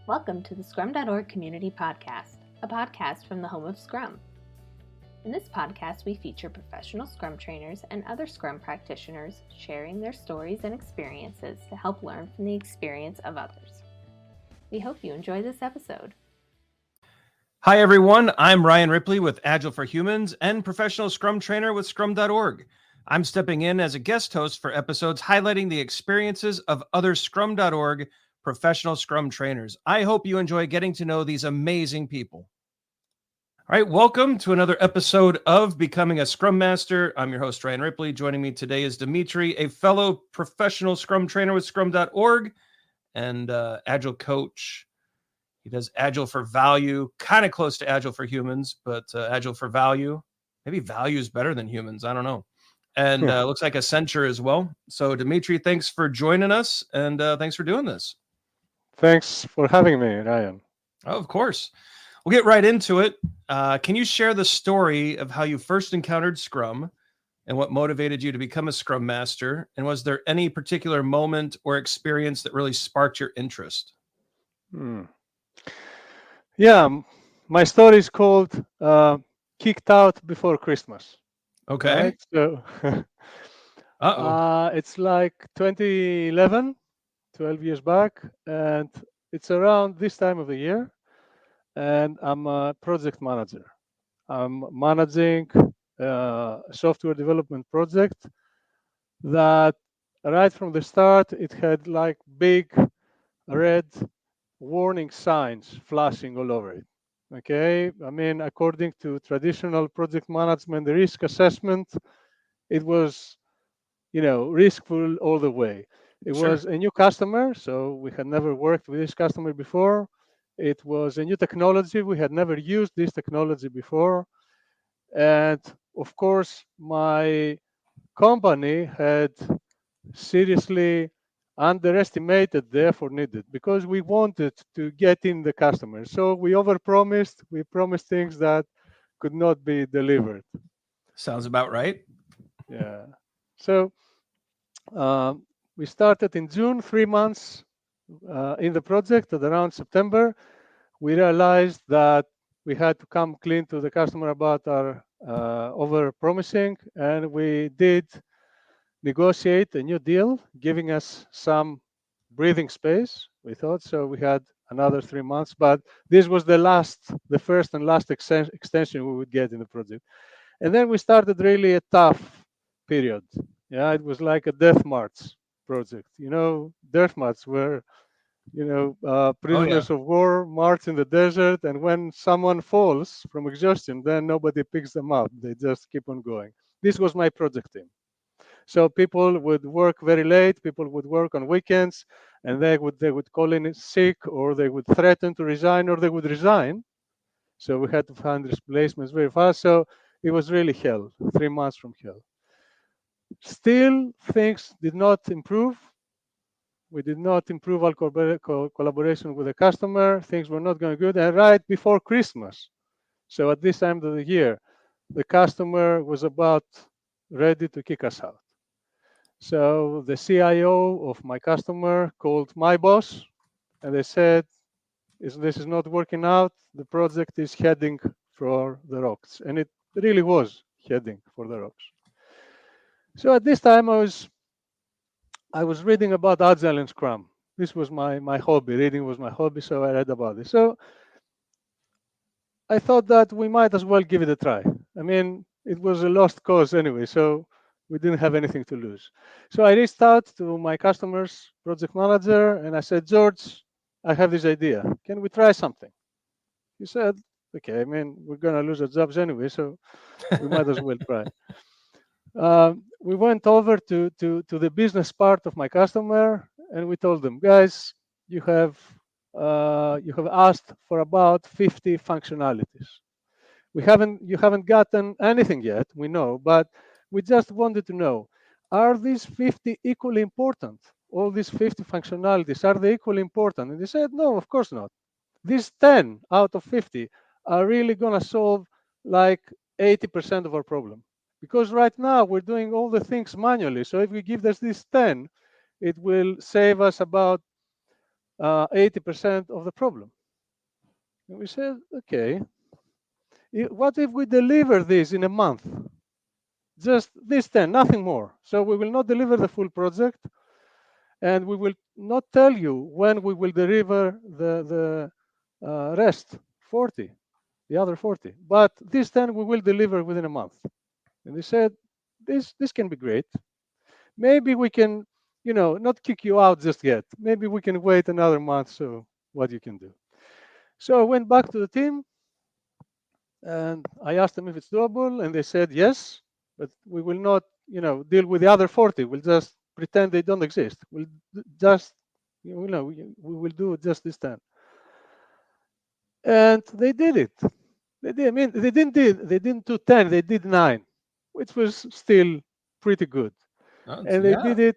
Welcome to the Scrum.org Community Podcast, a podcast from the home of Scrum. In this podcast, we feature professional Scrum trainers and other Scrum practitioners sharing their stories and experiences to help learn from the experience of others. We hope you enjoy this episode. Hi, everyone. I'm Ryan Ripley with Agile for Humans and professional Scrum trainer with Scrum.org. I'm stepping in as a guest host for episodes highlighting the experiences of other Scrum.org professional Scrum trainers. I hope you enjoy getting to know these amazing people. All right, welcome to another episode of Becoming a Scrum Master. I'm your host, Ryan Ripley. Joining me today is Dimitri, a fellow professional Scrum trainer with Scrum.org and Agile coach. He does Agile for Value, kind of close to Agile for Humans, but Agile for Value. Maybe value is better than humans. I don't know. And looks like Accenture as well. So Dimitri, thanks for joining us, and thanks for doing this. Thanks for having me, Ryan. Oh, of course. We'll get right into it. Can you share the story of how you first encountered Scrum and what motivated you to become a Scrum Master? And was there any particular moment or experience that really sparked your interest? Yeah, my story is called Kicked Out Before Christmas. Okay. Right? So it's like 2011, 12 years back, and it's around this time of the year, and I'm a project manager. I'm managing a software development project that right from the start, it had like big red warning signs flashing all over it. Okay, I mean, according to traditional project management, the risk assessment, it was, riskful all the way. It was a new customer, so we had never worked with this customer before. It was a new technology. We had never used this technology before. And of course, my company had seriously underestimated the effort needed because we wanted to get in the customers. So we overpromised. We promised things that could not be delivered. Sounds about right. Yeah. So we started in June, 3 months in the project. At around September, we realized that we had to come clean to the customer about our overpromising, and we did negotiate a new deal, giving us some breathing space, we thought. So we had another 3 months, but this was the first and last extension we would get in the project. And then we started really a tough period. Yeah, it was like a death march project. Death march where, prisoners of war march in the desert, and when someone falls from exhaustion, then nobody picks them up. They just keep on going. This was my project team. So people would work very late, people would work on weekends, and they would call in sick, or they would threaten to resign, or they would resign. So we had to find replacements very fast. So it was really hell, 3 months from hell. Still, things did not improve. We did not improve our collaboration with the customer. Things were not going good. And right before Christmas, so at this time of the year, the customer was about ready to kick us out. So the CIO of my customer called my boss, and they said, this is not working out. The project is heading for the rocks. And it really was heading for the rocks. So at this time, I was reading about Agile and Scrum. This was my hobby. Reading was my hobby, so I read about it. So I thought that we might as well give it a try. I mean, it was a lost cause anyway, so we didn't have anything to lose. So I reached out to my customer's project manager, and I said, George, I have this idea. Can we try something? He said, okay, I mean, we're going to lose our jobs anyway, so we might as well try. We went over to the business part of my customer, and we told them, guys, you have asked for about 50 functionalities. You haven't gotten anything yet, we know, but we just wanted to know, are these 50 equally important? All these 50 functionalities, are they equally important? And they said, no, of course not. These 10 out of 50 are really going to solve like 80% of our problem. Because right now we're doing all the things manually. So if we give us this 10, it will save us about 80% of the problem. And we said, okay, what if we deliver this in a month? Just this 10, nothing more. So we will not deliver the full project, and we will not tell you when we will deliver the rest, 40, the other 40. But this 10 we will deliver within a month. And they said, this can be great. Maybe we can, not kick you out just yet. Maybe we can wait another month, so what you can do. So I went back to the team, and I asked them if it's doable, and they said yes, but we will not, deal with the other 40. We'll just pretend they don't exist. We'll just, we will do just this 10. And they did it. They did. I mean, they didn't do 10. They did 9, which was still pretty good. And they did it.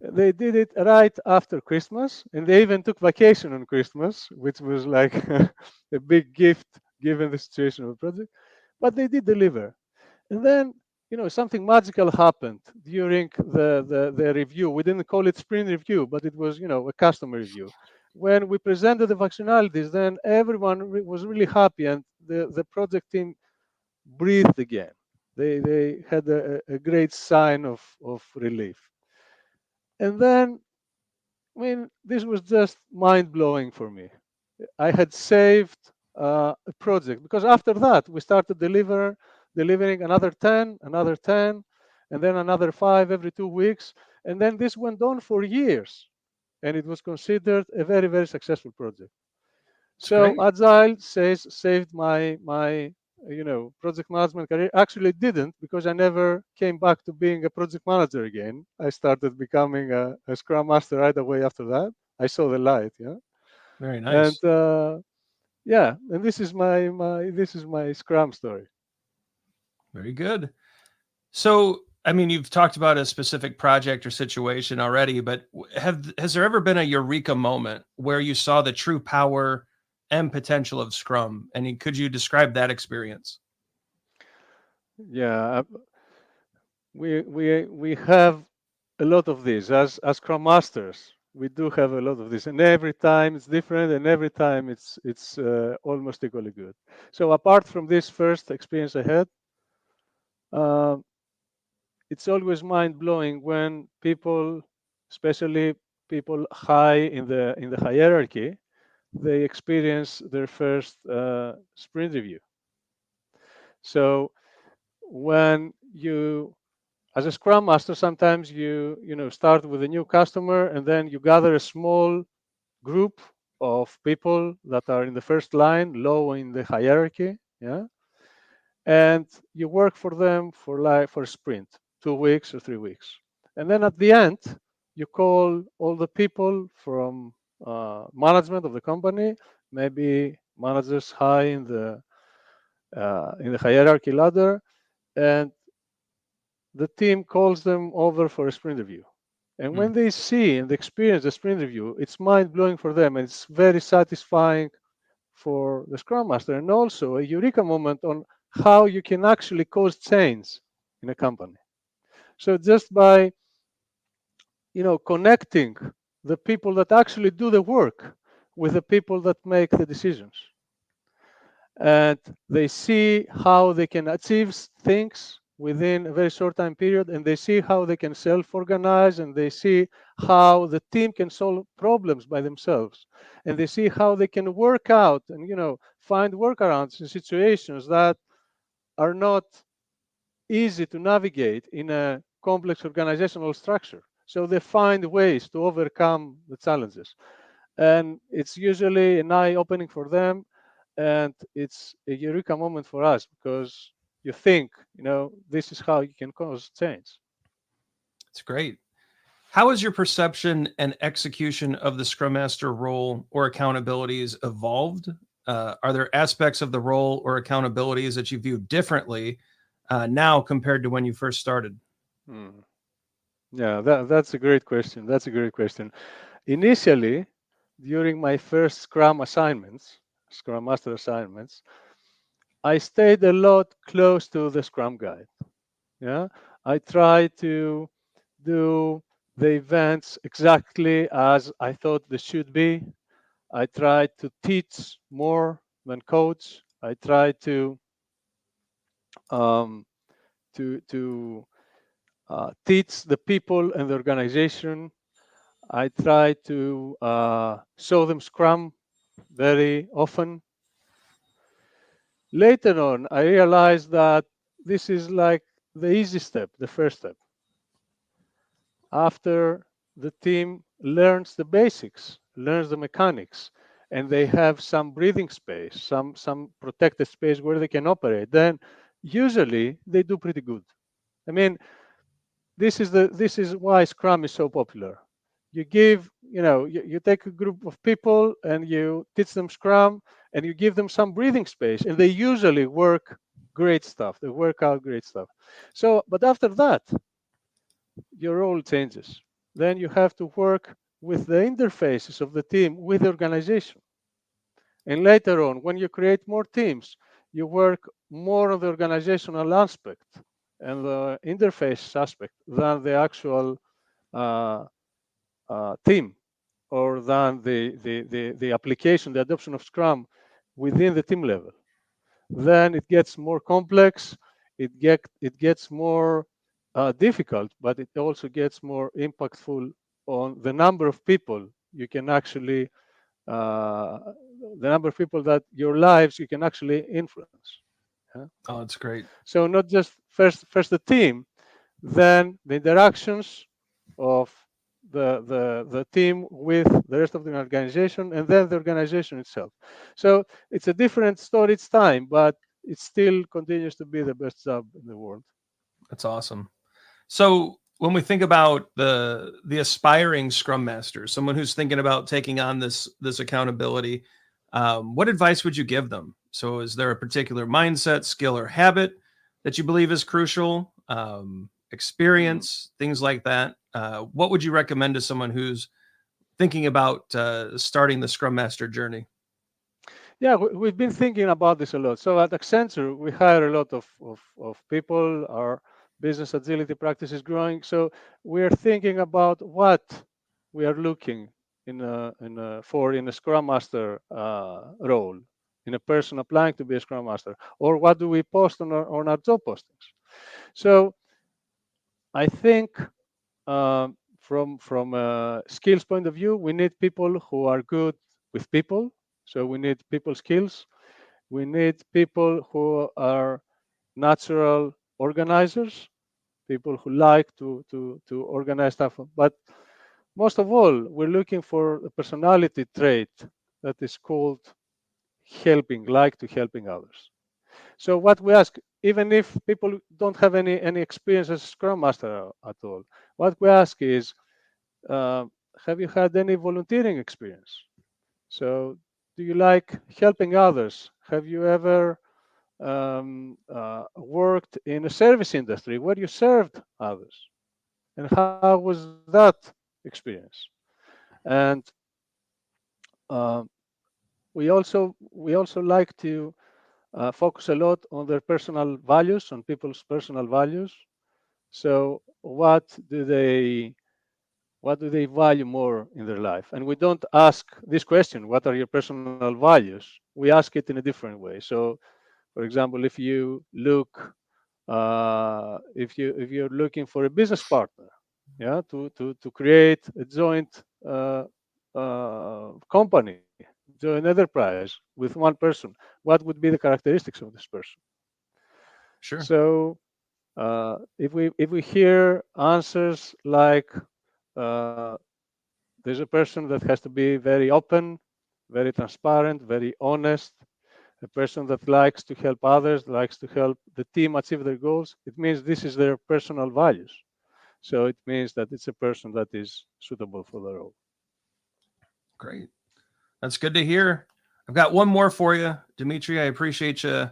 They did it right after Christmas, and they even took vacation on Christmas, which was like a big gift given the situation of the project. But they did deliver. And then, something magical happened during the review. We didn't call it sprint review, but it was, a customer review. When we presented the functionalities, then everyone was really happy, and the project team breathed again. They had a great sign of relief. And then, I mean, this was just mind-blowing for me. I had saved a project, because after that we started delivering another 10, and then another 5 every 2 weeks, and then this went on for years, and it was considered a very, very successful project. So Agile saved my project management career. Actually, it didn't, because I never came back to being a project manager again. I started becoming a Scrum Master right away after that. I saw the light. Yeah. Very nice. And and this is my Scrum story. Very good. So, I mean, you've talked about a specific project or situation already, but has there ever been a Eureka moment where you saw the true power and potential of Scrum? And could you describe that experience? Yeah, we have a lot of this as Scrum Masters. We do have a lot of this, and every time it's different, and every time it's almost equally good. So apart from this first experience I had, it's always mind-blowing when people, especially people high in the hierarchy, they experience their first sprint review. So when you, as a Scrum Master, sometimes you start with a new customer, and then you gather a small group of people that are in the first line, low in the hierarchy, yeah, and you work for them for a sprint, 2 weeks or 3 weeks, and then at the end you call all the people from management of the company, maybe managers high in the hierarchy ladder, and the team calls them over for a sprint review. And when they see and experience the sprint review, it's mind-blowing for them, and it's very satisfying for the Scrum Master, and also a Eureka moment on how you can actually cause change in a company. So just by connecting the people that actually do the work with the people that make the decisions, and they see how they can achieve things within a very short time period, and they see how they can self-organize, and they see how the team can solve problems by themselves, and they see how they can work out and find workarounds in situations that are not easy to navigate in a complex organizational structure. So they find ways to overcome the challenges, and it's usually an eye-opening for them, and it's a Eureka moment for us, because you think, this is how you can cause change. It's great. How has your perception and execution of the Scrum Master role or accountabilities evolved? Are there aspects of the role or accountabilities that you view differently now compared to when you first started? Yeah, that's a great question. Initially, during my first Scrum Master assignments, I stayed a lot close to the Scrum guide. Yeah, I tried to do the events exactly as I thought they should be. I try to teach more than coach. I try um, to teach the people and the organization. I try to show them Scrum very often. Later on, I realized that this is like the easy step, the first step. After the team learns the basics, learns the mechanics, and they have some breathing space, some protected space where they can operate, then usually they do pretty good. I mean, this is why Scrum is so popular. You take a group of people and you teach them Scrum and you give them some breathing space, and they usually work great stuff. They work out great stuff. So, but after that, your role changes. Then you have to work with the interfaces of the team with the organization. And later on, when you create more teams, you work more on the organizational aspect and the interface aspect than the actual uh, team, or than the application, the adoption of Scrum within the team level. Then it gets more complex, it gets more difficult, but it also gets more impactful on the number of people you can actually, uh, the number of people that your lives you can actually influence. Yeah? Oh, that's great. So not just first the team, then the interactions of the team with the rest of the organization, and then the organization itself. So it's a different story each time, but it still continues to be the best job in the world. That's awesome. So when we think about the aspiring Scrum Master, someone who's thinking about taking on this accountability, what advice would you give them? So is there a particular mindset, skill, or habit that you believe is crucial? Experience, things like that. What would you recommend to someone who's thinking about starting the Scrum Master journey? Yeah, we've been thinking about this a lot. So at Accenture, we hire a lot of people. Our business agility practice is growing. So we're thinking about what we are looking for in a Scrum Master role, in a person applying to be a Scrum Master, or what do we post on our job postings. So I think from a skills point of view, we need people who are good with people. So we need people skills. We need people who are natural organizers, people who like to organize stuff. But most of all, we're looking for a personality trait that is called helping, like to helping others. So what we ask, even if people don't have any experience as a Scrum Master at all, what we ask is, uh, have you had any volunteering experience? So do you like helping others? Have you ever worked in a service industry where you served others? And how was that experience? And uh, we also like to focus a lot on their personal values, on people's personal values. So what do they value more in their life? And we don't ask this question, what are your personal values? We ask it in a different way. So for example, if you're looking for a business partner, yeah, to create a joint company, joint enterprise with one person, what would be the characteristics of this person? Sure. So if we hear answers like uh, there's a person that has to be very open, very transparent, very honest, a person that likes to help others, likes to help the team achieve their goals, it means this is their personal values. So it means that it's a person that is suitable for the role. Great. That's good to hear. I've got one more for you, Dimitri. I appreciate you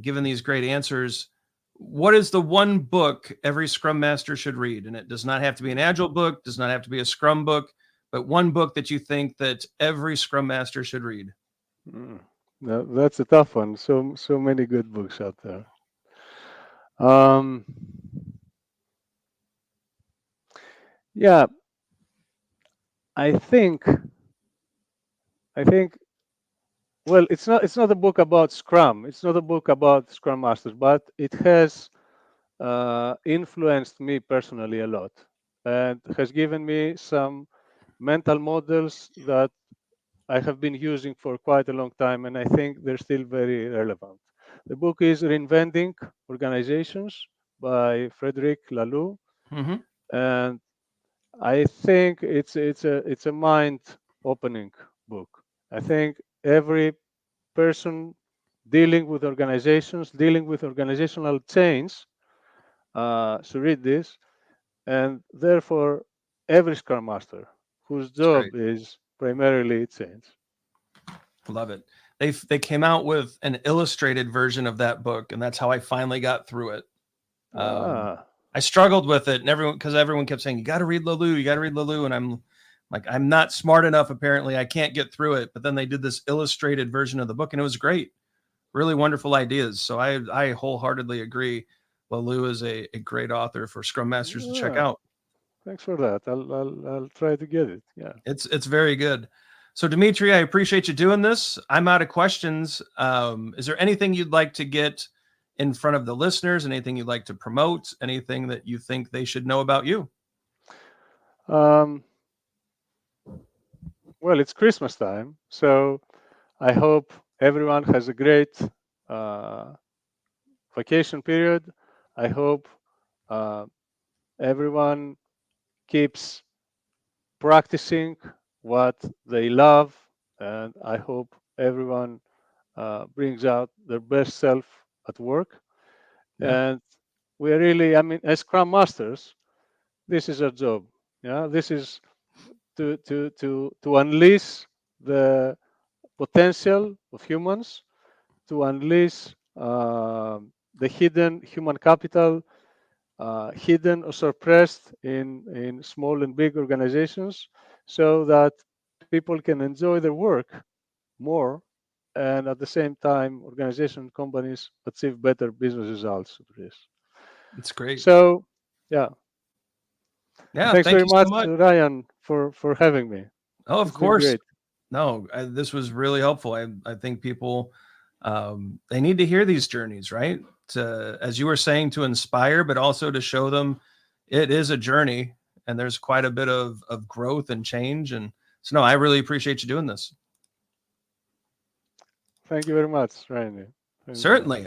giving these great answers. What is the one book every Scrum Master should read? And it does not have to be an Agile book, does not have to be a Scrum book, but one book that you think that every Scrum Master should read. Mm. That's a tough one. So many good books out there. Um, Yeah, I think well, it's not a book about Scrum. It's not a book about Scrum Masters, but it has influenced me personally a lot and has given me some mental models that I have been using for quite a long time, and I think they're still very relevant. The book is Reinventing Organizations by Frederic Laloux, Mm-hmm. and I think it's a mind-opening book. I think every person dealing with organizations, dealing with organizational change, should read this, and therefore every Scrum Master whose It's great. job is primarily change. Love it. They came out with an illustrated version of that book, and that's how I finally got through it. Ah, I struggled with it, and everyone kept saying, "You got to read Laloux, you got to read Laloux," and I'm like, I'm not smart enough. Apparently, I can't get through it. But then they did this illustrated version of the book, and it was great. Really wonderful ideas. So I wholeheartedly agree. Laloux is a great author for Scrum Masters to check ah, out. thanks for that. I'll try to get it. Yeah. It's very good. So Dimitri, I appreciate you doing this. I'm out of questions. Is there anything you'd like to get in front of the listeners? Anything you'd like to promote? Anything that you think they should know about you? Um, well, it's Christmas time, so I hope everyone has a great uh, vacation period. I hope uh, everyone keeps practicing what they love, and I hope everyone brings out their best self at work. Yeah, And we are really, I mean, as Scrum Masters, this is our job. Yeah, this is to unleash the potential of humans, to unleash the hidden human capital, hidden or suppressed in small and big organizations, so that people can enjoy their work more, and at the same time, organizations and companies achieve better business results through this. it's great. So, yeah, Yeah, thanks thank very you so much, much. Ryan, for having me. Oh, of It's been course. great. No, this was really helpful. I think people they need to hear these journeys, right? To, as you were saying, to inspire, but also to show them it is a journey and there's quite a bit of growth and change. And so, no, I really appreciate you doing this. Thank you very much, Ryan. Thank you very much. Certainly.